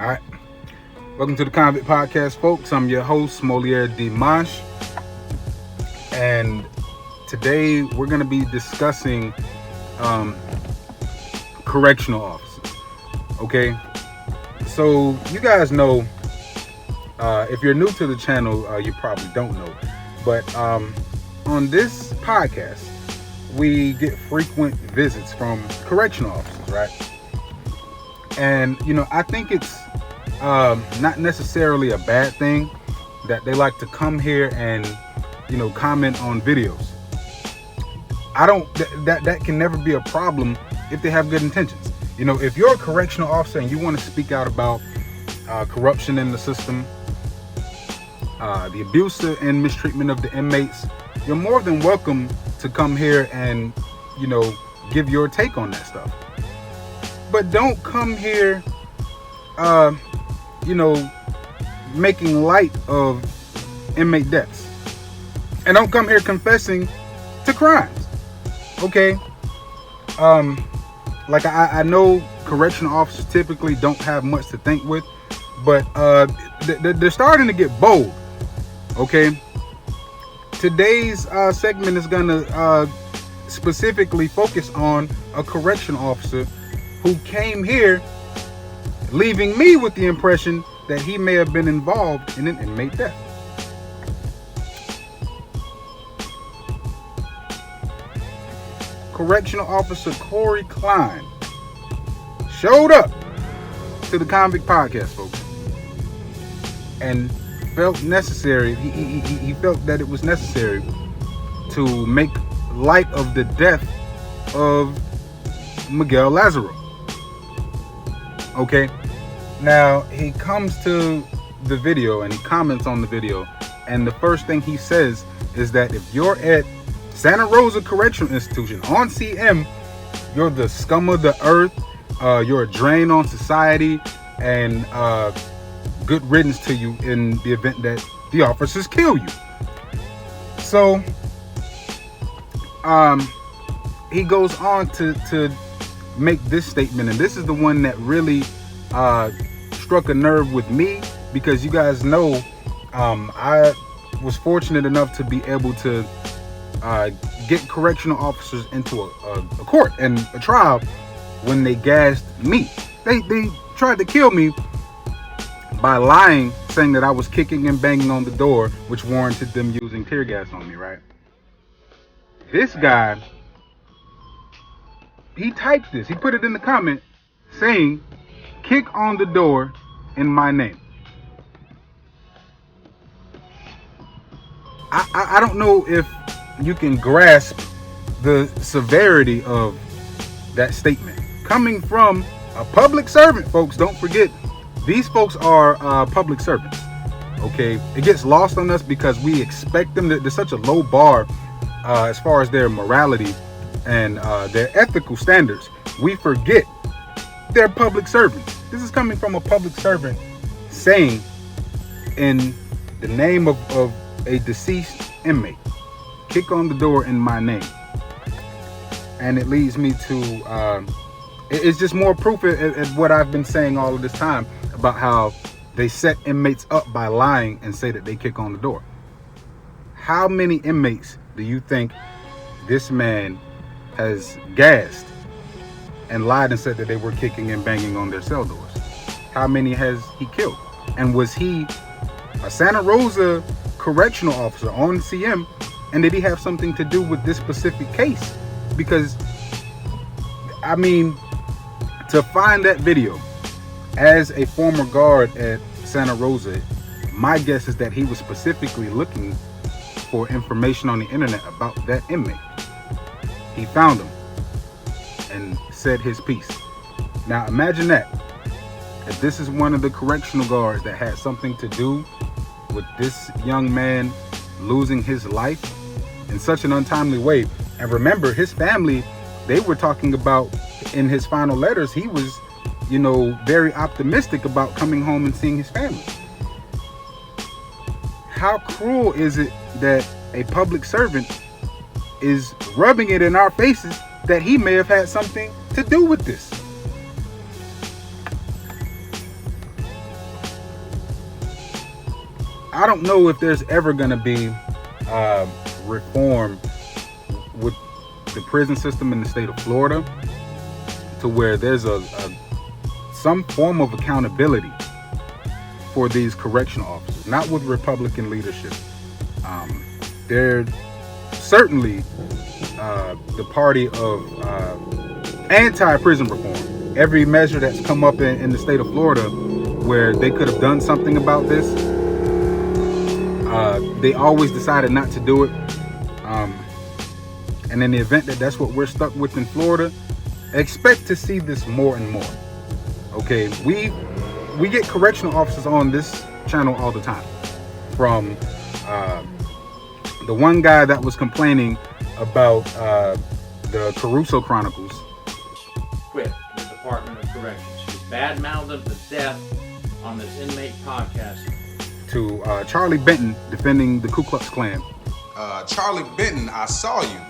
All right. Welcome to the Convict Podcast, folks. I'm your host, Moliere Dimanche. And today we're going to be discussing correctional officers. Okay. So you guys know, if you're new to the channel, you probably don't know. But on this podcast, we get frequent visits from correctional officers, right? And, I think it's not necessarily a bad thing that they like to come here and, comment on videos. That can never be a problem if they have good intentions. If you're a correctional officer and you want to speak out about corruption in the system, the abuse and mistreatment of the inmates, you're more than welcome to come here and, give your take on that stuff. But don't come here, making light of inmate deaths. And don't come here confessing to crimes. Okay? I know correctional officers typically don't have much to think with, but they're starting to get bold. Okay? Today's segment is gonna specifically focus on a correctional officer who came here leaving me with the impression that he may have been involved in an inmate death. Correctional Officer Corey Cline showed up to the Convict Podcast, folks, and felt necessary. He felt that it was necessary to make light of the death of Miguel Lazaro. Okay, now he comes to the video and he comments on the video, and the first thing he says is that if you're at Santa Rosa Correctional Institution on CM, you're the scum of the earth, you're a drain on society, and good riddance to you in the event that the officers kill you. So he goes on to make this statement, and this is the one that really struck a nerve with me, because you guys know I was fortunate enough to be able to get correctional officers into a court and a trial when they gassed me. They tried to kill me by lying, saying that I was kicking and banging on the door, which warranted them using tear gas on me, right? This guy, he typed this. He put it in the comment saying, "Kick on the door in my name." I don't know if you can grasp the severity of that statement coming from a public servant, folks. Don't forget, these folks are public servants. Okay, it gets lost on us because we expect them. There's such a low bar as far as their morality and their ethical standards. We forget they're public servants. This is coming from a public servant saying, in the name of a deceased inmate, "Kick on the door in my name." And it leads me to it's just more proof of what I've been saying all of this time about how they set inmates up by lying and say that they kick on the door. How many inmates do you think this man has gassed and lied and said that they were kicking and banging on their cell doors? How many has he killed? And was he a Santa Rosa correctional officer on CM? And did he have something to do with this specific case? Because, I mean, to find that video as a former guard at Santa Rosa, my guess is that he was specifically looking for information on the internet about that inmate. He found him and said his piece. Now imagine that. If this is one of the correctional guards that had something to do with this young man losing his life in such an untimely way. And remember, his family, they were talking about in his final letters, he was, very optimistic about coming home and seeing his family. How cruel is it that a public servant is rubbing it in our faces that he may have had something to do with this? I don't know if there's ever going to be reform with the prison system in the state of Florida to where there's some form of accountability for these correctional officers, not with Republican leadership. They're certainly the party of anti-prison reform. Every measure that's come up in the state of Florida where they could have done something about this, they always decided not to do it. And in the event that that's what we're stuck with in Florida, expect to see this more and more. Okay, we get correctional officers on this channel all the time. From the one guy that was complaining about the Caruso Chronicles. Quit the Department of Corrections. Who badmouthed them to death on this inmate podcast. To Charlie Benton defending the Ku Klux Klan. Charlie Benton, I saw you.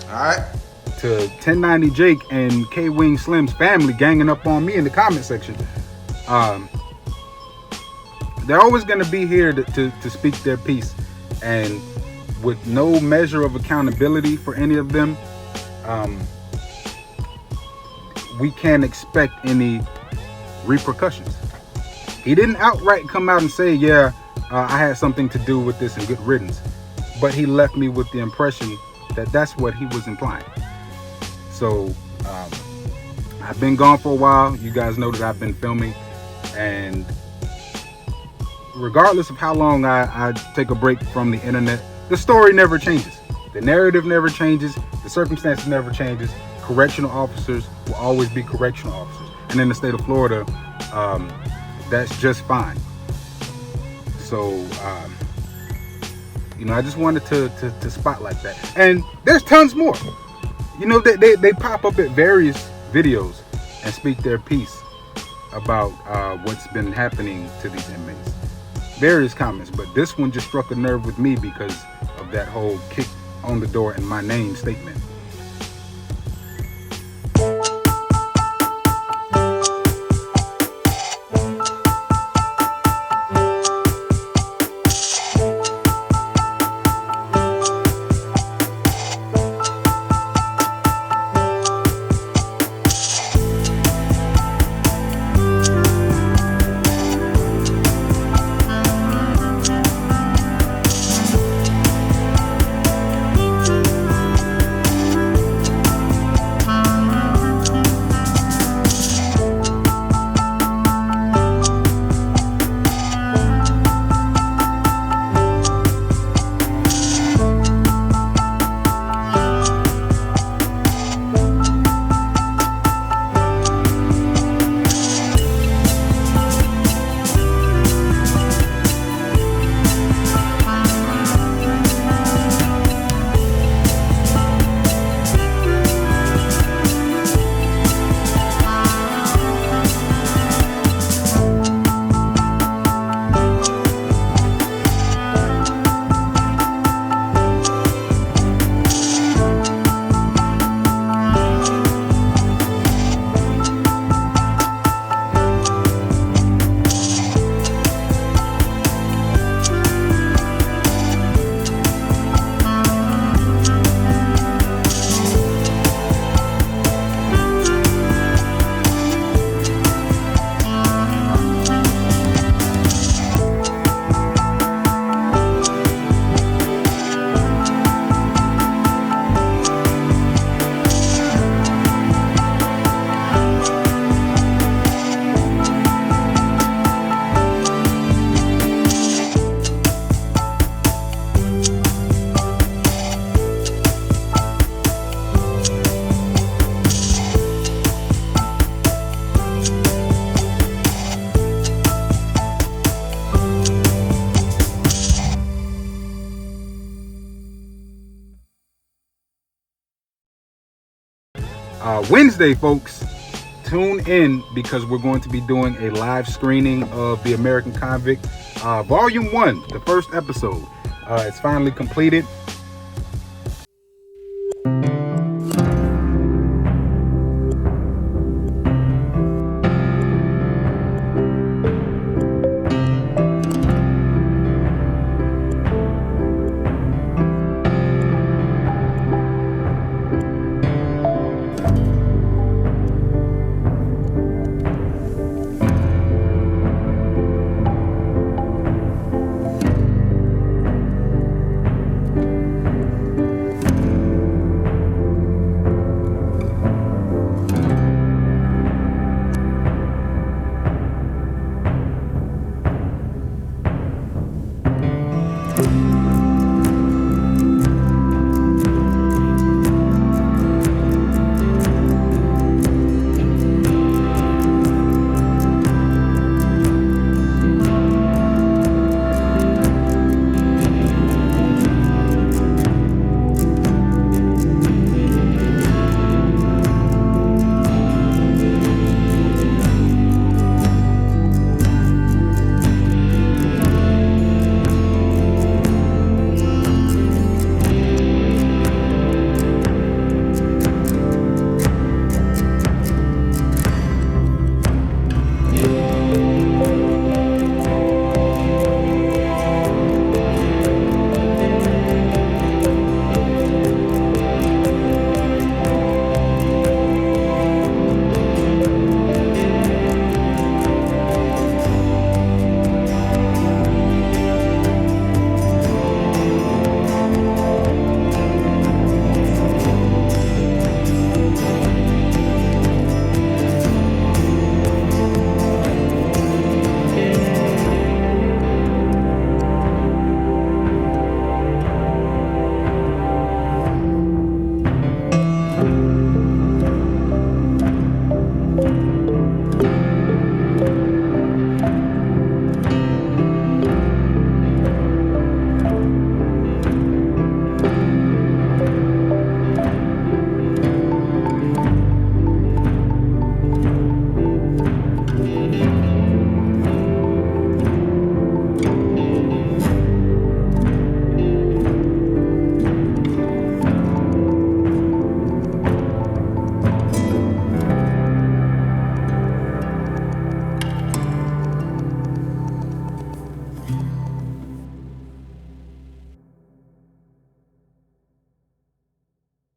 All right. To 1090 Jake and K Wing Slim's family ganging up on me in the comment section. They're always going to be here to speak their piece, and with no measure of accountability for any of them, we can't expect any repercussions. He didn't outright come out and say, yeah, I had something to do with this and good riddance, but he left me with the impression that that's what he was implying. So I've been gone for a while. You guys know that I've been filming, and regardless of how long I take a break from the internet, the story never changes. The narrative never changes. The circumstances never changes. Correctional officers will always be correctional officers. And in the state of Florida, that's just fine. So, I just wanted to spotlight that. And there's tons more. They pop up at various videos and speak their piece about what's been happening to these inmates. Various comments, but this one just struck a nerve with me because of that whole kick on the door and my name statement. Wednesday, folks, tune in because we're going to be doing a live screening of The American Convict, Volume 1, the first episode. It's finally completed.